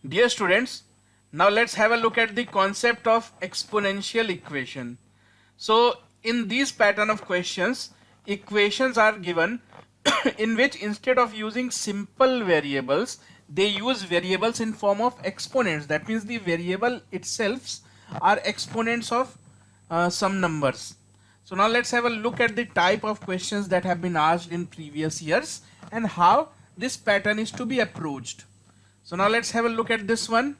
Dear students, now let's have a look at the concept of exponential equation. So in these pattern of questions, equations are given in which instead of using simple variables, they use variables in form of exponents. That means the variable itself are exponents of some numbers. So now let's have a look at the type of questions that have been asked in previous years and how this pattern is to be approached. So now let's have a look at this one.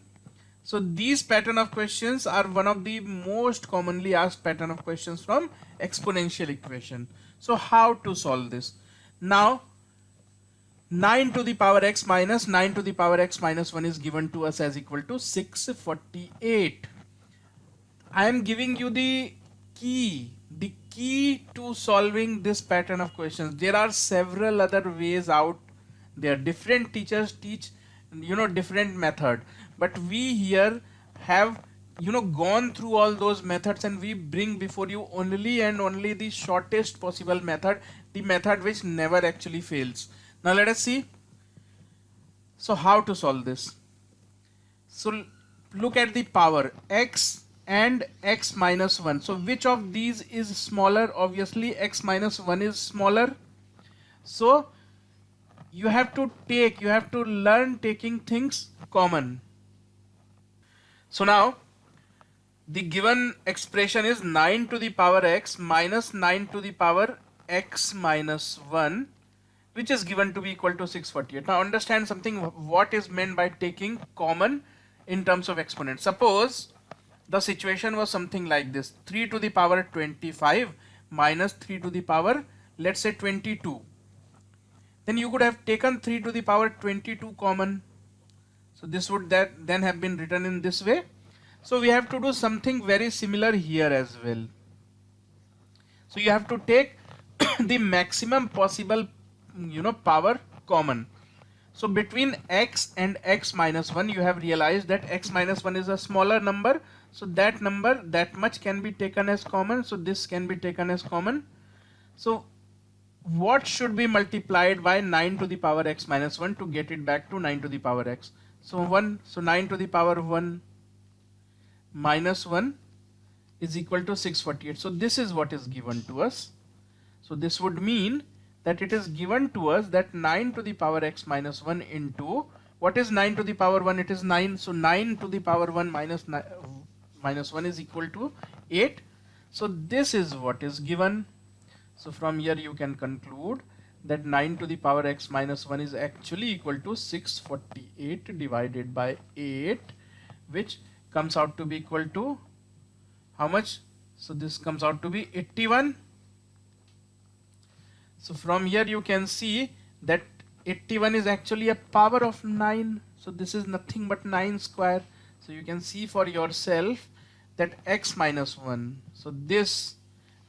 So these pattern of questions are one of the most commonly asked pattern of questions from exponential equation. So how to solve this? Now 9 to the power x minus 9 to the power x minus 1 is given to us as equal to 648. I am giving you the key to solving this pattern of questions. There are several other ways out there. Different teachers teach different method, but we here have gone through all those methods and we bring before you only and only the shortest possible method, the method which never actually fails. Now let us see. So how to solve this? So look at the power x and x minus 1. So which of these is smaller? Obviously x minus 1 is smaller. So you have to learn taking things common. So now the given expression is 9 to the power x minus 9 to the power x minus 1, which is given to be equal to 648. Now understand something, what is meant by taking common in terms of exponents. Suppose the situation was something like this: 3 to the power 25 minus 3 to the power, let's say, 22. Then you could have taken 3 to the power 22 common. So this would then have been written in this way. So we have to do something very similar here as well. So you have to take the maximum possible power common. So between x and x minus 1, you have realized that x minus 1 is a smaller number. So that number, that much can be taken as common. So this can be taken as common. So what should be multiplied by 9 to the power x minus 1 to get it back to 9 to the power x? So 1, so 9 to the power 1 minus 1 is equal to 648. So this is what is given to us. So this would mean that it is given to us that 9 to the power x minus 1 into, what is 9 to the power 1? It is 9. So 9 to the power 1 minus 1 is equal to 8. So this is what is given. So from here you can conclude that 9 to the power x minus 1 is actually equal to 648 divided by 8, which comes out to be equal to how much? So this comes out to be 81. So from here you can see that 81 is actually a power of 9. So this is nothing but 9 square. So you can see for yourself that x minus 1. So this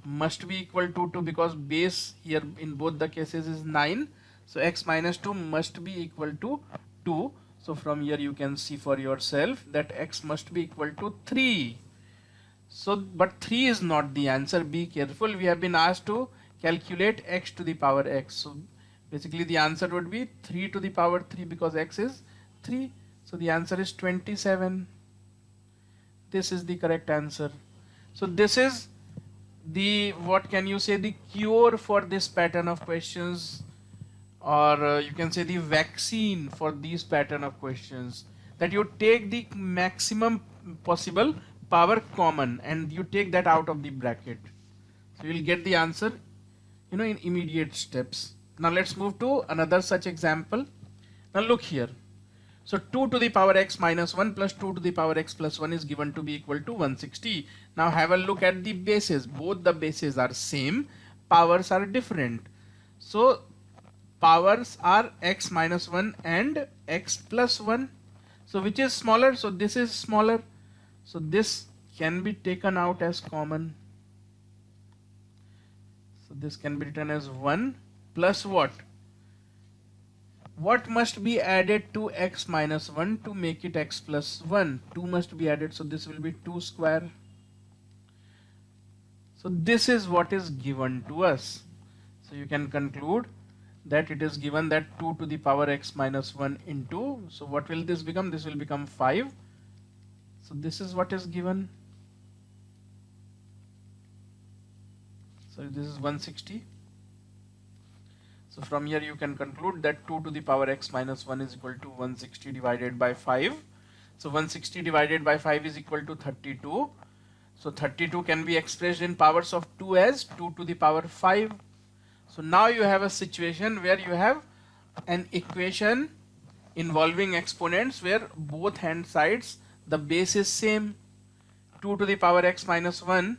must be equal to 2 because base here in both the cases is 9. So x minus 2 must be equal to 2. So from here you can see for yourself that x must be equal to 3. So but 3 is not the answer. Be careful. We have been asked to calculate x to the power x. So basically the answer would be 3 to the power 3 because x is 3. So the answer is 27. This is the correct answer. So this is the, what can you say, the cure for this pattern of questions, or you can say the vaccine for these pattern of questions, that you take the maximum possible power common and you take that out of the bracket. So you will get the answer in immediate steps. Now let's move to another such example. Now look here. So 2 to the power x minus 1 plus 2 to the power x plus 1 is given to be equal to 160. Now have a look at the bases. Both the bases are same, powers are different. So powers are x minus 1 and x plus 1. So which is smaller? So this is smaller. So this can be taken out as common. So this can be written as 1 plus what? What must be added to x minus 1 to make it x plus 1? 2 must be added. So this will be 2 square. So this is what is given to us. So you can conclude that it is given that 2 to the power x minus 1 into, so what will this become? This will become 5. So this is what is given. So this is 160. So from here you can conclude that 2 to the power x minus 1 is equal to 160 divided by 5. So 160 divided by 5 is equal to 32. So 32 can be expressed in powers of 2 as 2 to the power 5. So now you have a situation where you have an equation involving exponents where both hand sides the base is same. 2 to the power x minus 1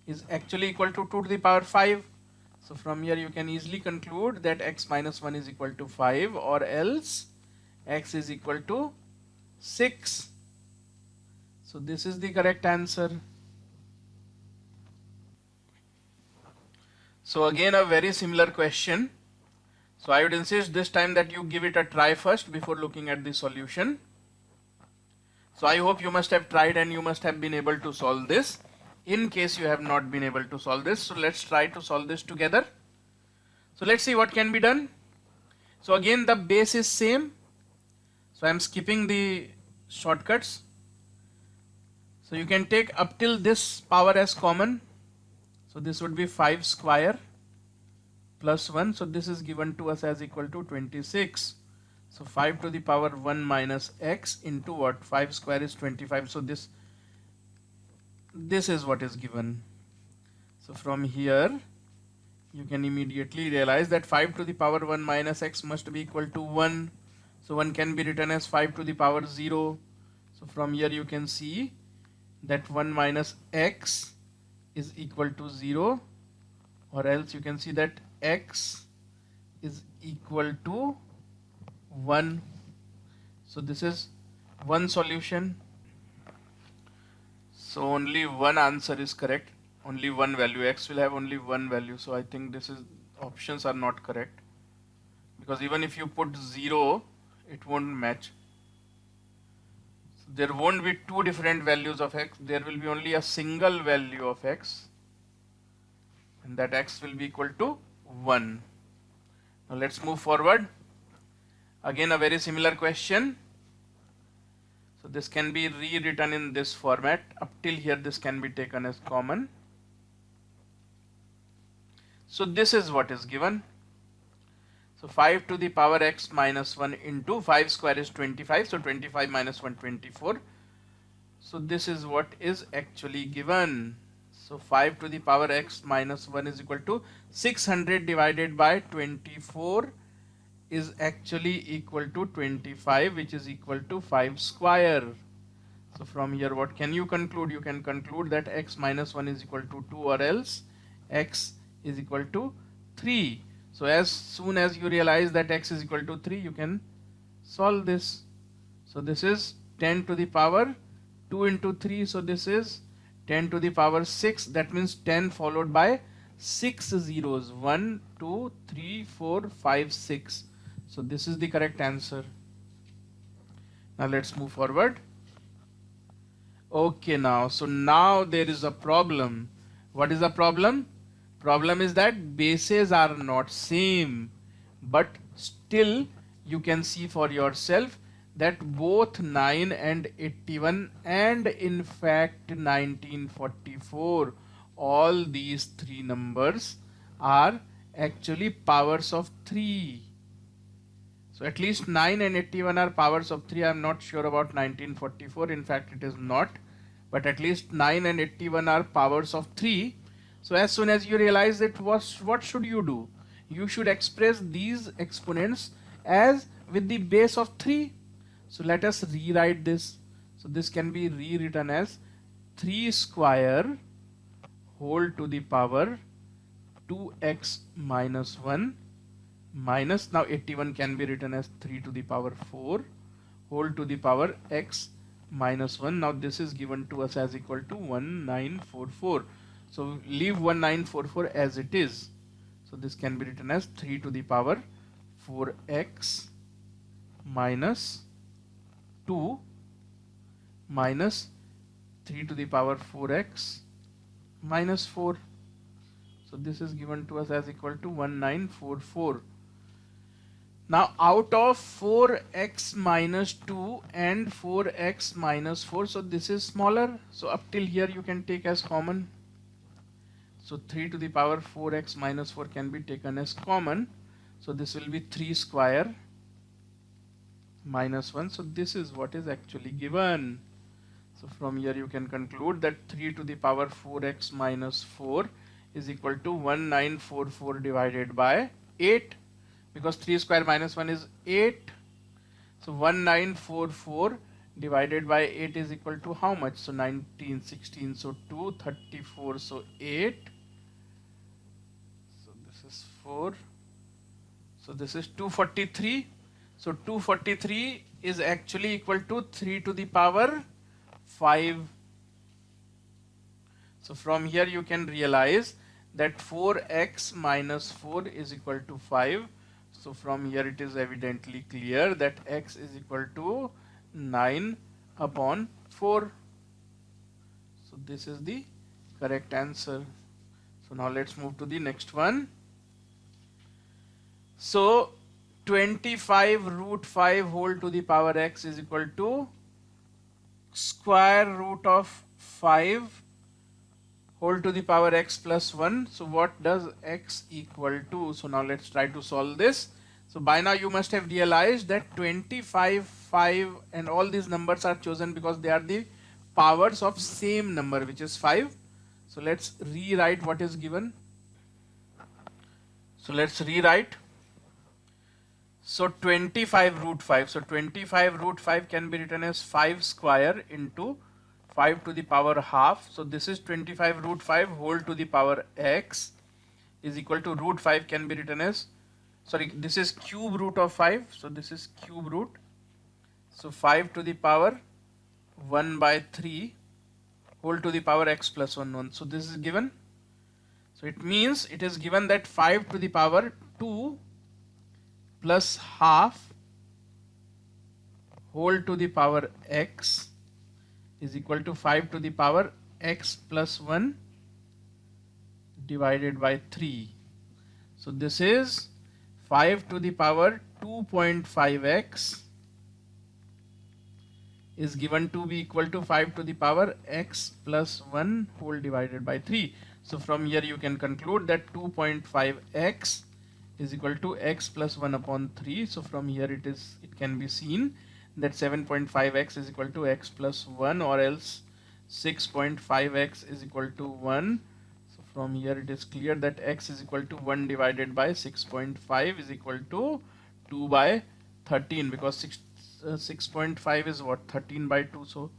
is actually equal to 2 to the power 5. So from here you can easily conclude that x minus 1 is equal to 5, or else x is equal to 6. So this is the correct answer. So again a very similar question. So I would insist this time that you give it a try first before looking at the solution. So I hope you must have tried and you must have been able to solve this. In case you have not been able to solve this, so let's try to solve this together. So let's see what can be done. So again the base is same. So I am skipping the shortcuts. So you can take up till this power as common. So this would be 5 square plus 1. So this is given to us as equal to 26. So 5 to the power 1 minus x into what? 5 square is 25. So this is what is given. So from here you can immediately realize that 5 to the power 1 minus x must be equal to 1. So 1 can be written as 5 to the power 0. So from here you can see that 1 minus x is equal to 0, or else you can see that x is equal to 1. So this is one solution. So only one answer is correct, only one value. X will have only one value. So I think this is, options are not correct, because even if you put 0 it won't match. So there won't be two different values of x, there will be only a single value of x, and that x will be equal to 1. Now let's move forward. Again a very similar question. So this can be rewritten in this format. Up till here this can be taken as common. So this is what is given. So 5 to the power x minus 1 into 5 square is 25. So 25 minus 1, 24. So this is what is actually given. So 5 to the power x minus 1 is equal to 600 divided by 24 is actually equal to 25, which is equal to 5 square. So from here what can you conclude? You can conclude that x minus 1 is equal to 2, or else x is equal to 3. So as soon as you realize that x is equal to 3, you can solve this. So this is 10 to the power 2 into 3. So this is 10 to the power 6. That means 10 followed by 6 zeros. 1, 2, 3, 4, 5, 6. So this is the correct answer. Now let's move forward. Okay, so now there is a problem. What is the problem? Problem is that bases are not same, but still you can see for yourself that both 9 and 81 and in fact 1944, all these three numbers are actually powers of 3. So at least 9 and 81 are powers of 3. I am not sure about 1944. In fact, it is not. But at least 9 and 81 are powers of 3. So as soon as you realize it, what should you do? You should express these exponents as with the base of 3. So let us rewrite this. So this can be rewritten as 3 square whole to the power 2x minus 1 minus, now 81 can be written as 3 to the power 4 whole to the power x minus 1. Now this is given to us as equal to 1944. So leave 1944 as it is. So this can be written as 3 to the power 4x minus 2 minus 3 to the power 4x minus 4. So this is given to us as equal to 1944. Now out of 4x minus 2 and 4x minus 4, so this is smaller. So up till here you can take as common. So 3 to the power 4x minus 4 can be taken as common. So this will be 3 square minus 1. So this is what is actually given. So from here you can conclude that 3 to the power 4x minus 4 is equal to 1944 divided by 8, because 3 square minus 1 is 8. So 1944 divided by 8 is equal to how much? So 19, 16, so 2, 34, so 8. So this is 4. So this is 243. So 243 is actually equal to 3 to the power 5. So from here you can realize that 4x minus 4 is equal to 5. So from here it is evidently clear that x is equal to 9 upon 4. So this is the correct answer. So now let's move to the next one. So 25 root 5 whole to the power x is equal to square root of 5 whole to the power x plus 1. So what does x equal to? So now let's try to solve this. So by now you must have realized that 25, 5 and all these numbers are chosen because they are the powers of same number, which is 5. So let's rewrite what is given. So let's rewrite. So 25 root 5. So 25 root 5 can be written as 5 square into 5 to the power half. So this is 25 root 5 whole to the power x is equal to root 5 can be written as, sorry, this is cube root of 5. So this is cube root. So 5 to the power 1 by 3 whole to the power x plus 1. So this is given. So it means it is given that 5 to the power 2 plus half whole to the power x is equal to 5 to the power x plus 1 divided by 3. So this is 5 to the power 2.5x is given to be equal to 5 to the power x plus 1 whole divided by 3. So from here you can conclude that 2.5x is equal to x plus 1 upon 3. So from here it can be seen that 7.5x is equal to x plus 1, or else 6.5x is equal to 1. So from here it is clear that x is equal to 1 divided by 6.5 is equal to 2 by 13, because 6.5 is what? 13 by 2. So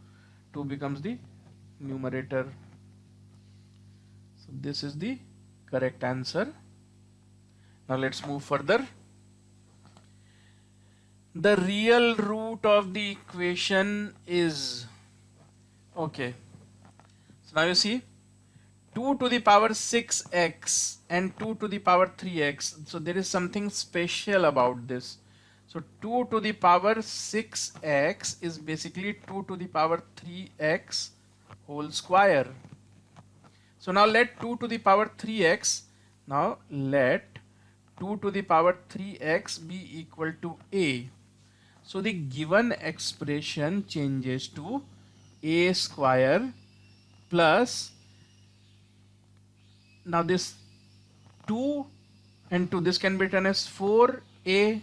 2 becomes the numerator. So this is the correct answer. Now let's move further. The real root of the equation is, okay, so now you see 2 to the power 6x and 2 to the power 3x. So there is something special about this. So 2 to the power 6x is basically 2 to the power 3x whole square. So now let 2 to the power 3x, now let 2 to the power 3x be equal to a. So the given expression changes to a square plus, now this 2 and 2, this can be written as 4a,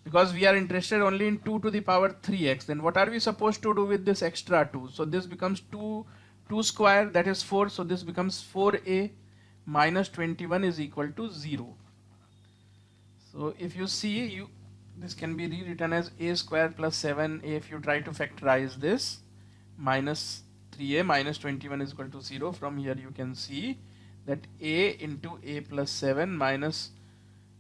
because we are interested only in 2 to the power 3x. Then what are we supposed to do with this extra 2? So this becomes 2 square, that is 4. So this becomes 4a minus 21 is equal to 0. So if you see, this can be rewritten as a square plus 7a if you try to factorize this, minus 3a minus 21 is equal to 0. From here you can see that a into a plus 7 minus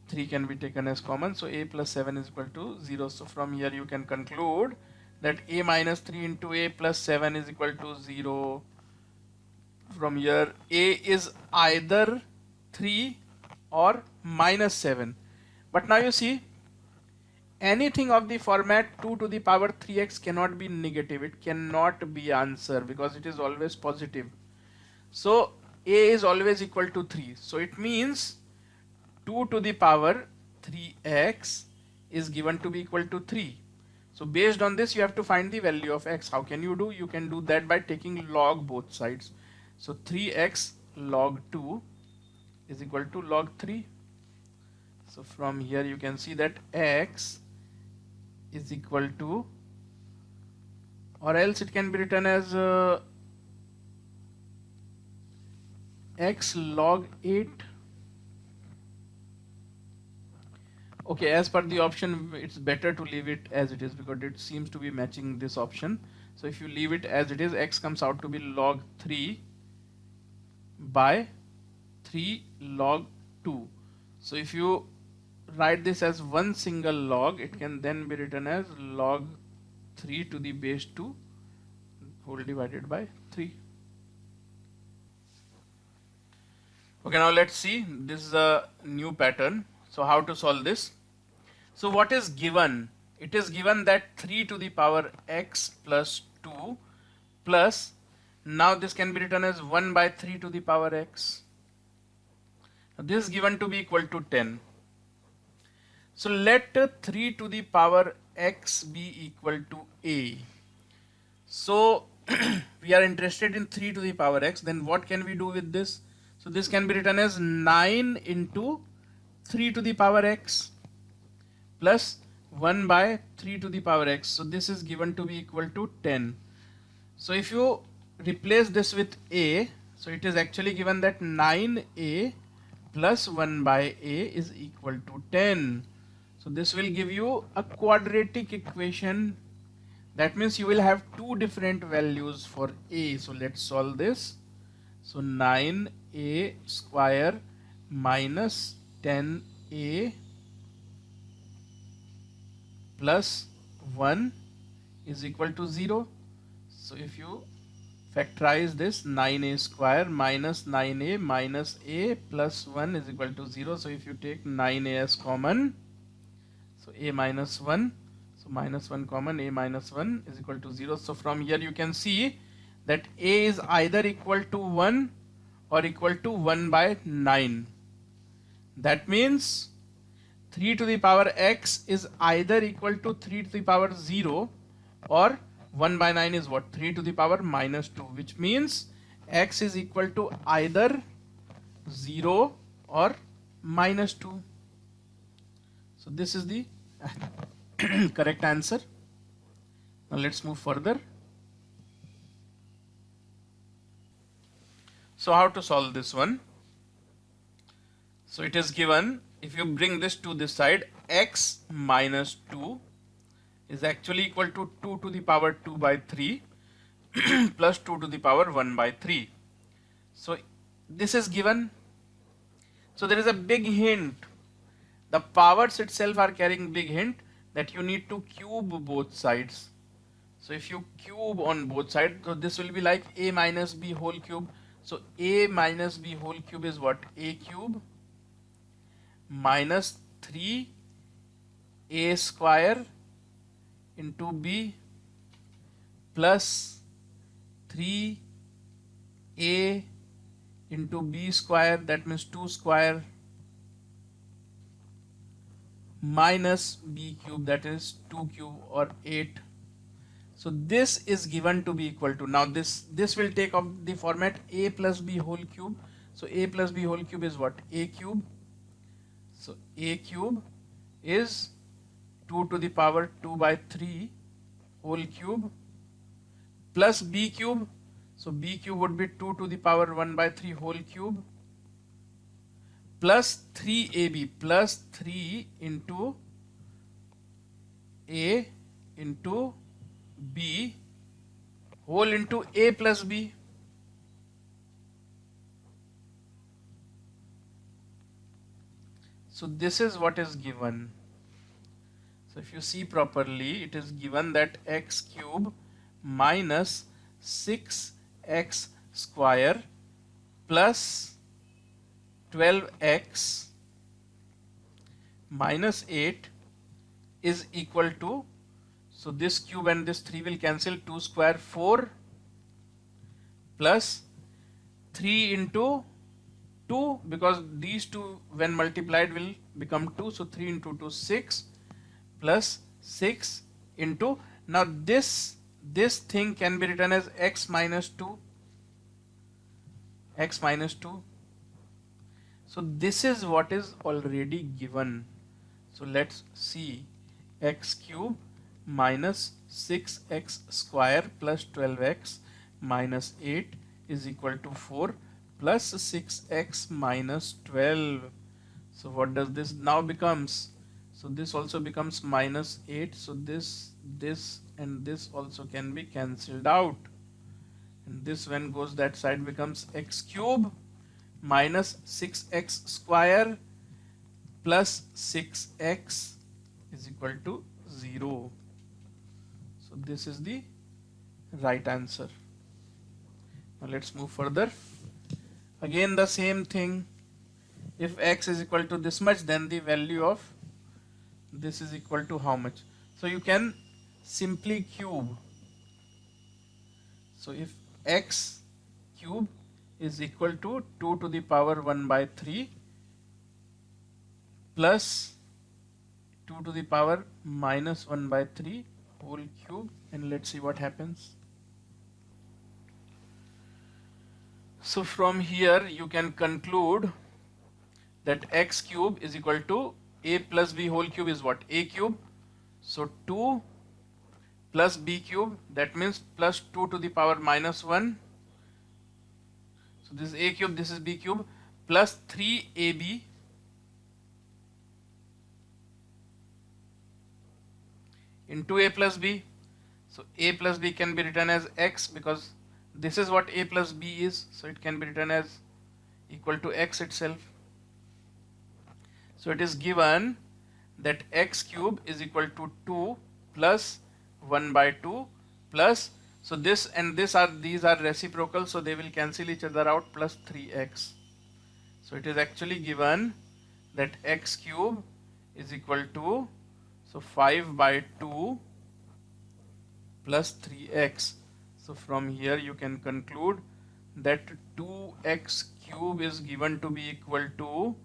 3 can be taken as common. So a plus 7 is equal to 0. So from here you can conclude that a minus 3 into a plus 7 is equal to 0. From here a is either 3 or minus 7. But now you see, anything of the format 2 to the power 3x cannot be negative. It cannot be answer because it is always positive. So a is always equal to 3. So it means 2 to the power 3x is given to be equal to 3. So based on this, you have to find the value of x. How can you do? You can do that by taking log both sides. So 3x log 2 is equal to log 3. So from here you can see that x is equal to, or else it can be written as x log 8. Okay, as per the option, it's better to leave it as it is because it seems to be matching this option. So if you leave it as it is, x comes out to be log 3 by 3 log 2. So if you write this as one single log, it can then be written as log 3 to the base 2 whole divided by 3. Okay, now let's see. This is a new pattern. So how to solve this? So what is given? It is given that 3 to the power x plus 2 plus, now this can be written as 1 by 3 to the power x. This is given to be equal to 10. So let 3 to the power x be equal to a. So we are interested in 3 to the power x. Then what can we do with this? So this can be written as 9 into 3 to the power x plus 1 by 3 to the power x. So this is given to be equal to 10. So if you replace this with a, so it is actually given that 9a plus 1 by a is equal to 10. So this will give you a quadratic equation. That means you will have two different values for a. So let's solve this. So 9a square minus 10a plus 1 is equal to 0. So if you factorize this, 9a square minus 9a minus a plus 1 is equal to 0. So if you take 9a as common, so a minus 1, so minus 1 common, a minus 1 is equal to 0. So from here you can see that a is either equal to 1 or equal to 1 by 9. That means 3 to the power x is either equal to 3 to the power 0 or 1 by 9 is what? 3 to the power minus 2, which means x is equal to either 0 or minus 2. So this is the correct answer. Now let's move further. So how to solve this one? So it is given, if you bring this to this side, x minus 2 is actually equal to 2 to the power 2 by 3 plus 2 to the power 1 by 3. So this is given. So there is a big hint. The powers itself are carrying big hint that you need to cube both sides. So if you cube on both sides, so this will be like a minus b whole cube. So a minus b whole cube is what? A cube minus 3a square into b plus 3a into b square, that means 2 square, minus b cube, that is 2 cube or 8. So this is given to be equal to, now this will take up the format a plus b whole cube. So a plus b whole cube is what? A cube. So a cube is 2 to the power 2 by 3 whole cube plus b cube. So b cube would be 2 to the power 1 by 3 whole cube plus 3ab plus 3 into a into b whole into a plus b. So this is what is given. So if you see properly, it is given that x cube minus 6x square plus 12x minus 8 is equal to, so this cube and this 3 will cancel, 2 square 4 plus 3 into 2, because these two when multiplied will become 2, so 3 into 2 6 plus 6 into, now this thing can be written as x minus 2, x minus 2. So this is what is already given. So let's see, x cube minus 6x square plus 12x minus 8 is equal to 4 plus 6x minus 12. So what does this now becomes? So this also becomes minus 8. So this and this also can be cancelled out. And this when goes that side becomes x cube minus 6x square plus 6x is equal to 0. So this is the right answer. Now let's move further. Again the same thing. If x is equal to this much, then the value of this is equal to how much? So you can simply cube. So if x cube is equal to 2 to the power 1 by 3 plus 2 to the power minus 1 by 3 whole cube, and let's see what happens. So from here you can conclude that x cube is equal to a plus b whole cube is what? A cube. So 2 plus b cube, that means plus 2 to the power minus 1. So this is a cube, this is b cube, plus 3ab into a plus b. So a plus b can be written as x, because this is what a plus b is, so it can be written as equal to x itself. So it is given that x cube is equal to 2 plus 1 by 2 plus, so this and this are, these are reciprocal, so they will cancel each other out, plus 3x. So it is actually given that x cube is equal to, so 5 by 2 plus 3x. So from here you can conclude that 2x cube is given to be equal to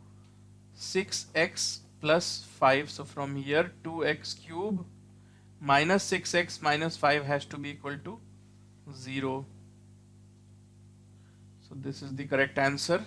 6x plus 5. So from here 2x cube minus 6x minus 5 has to be equal to 0. So this is the correct answer.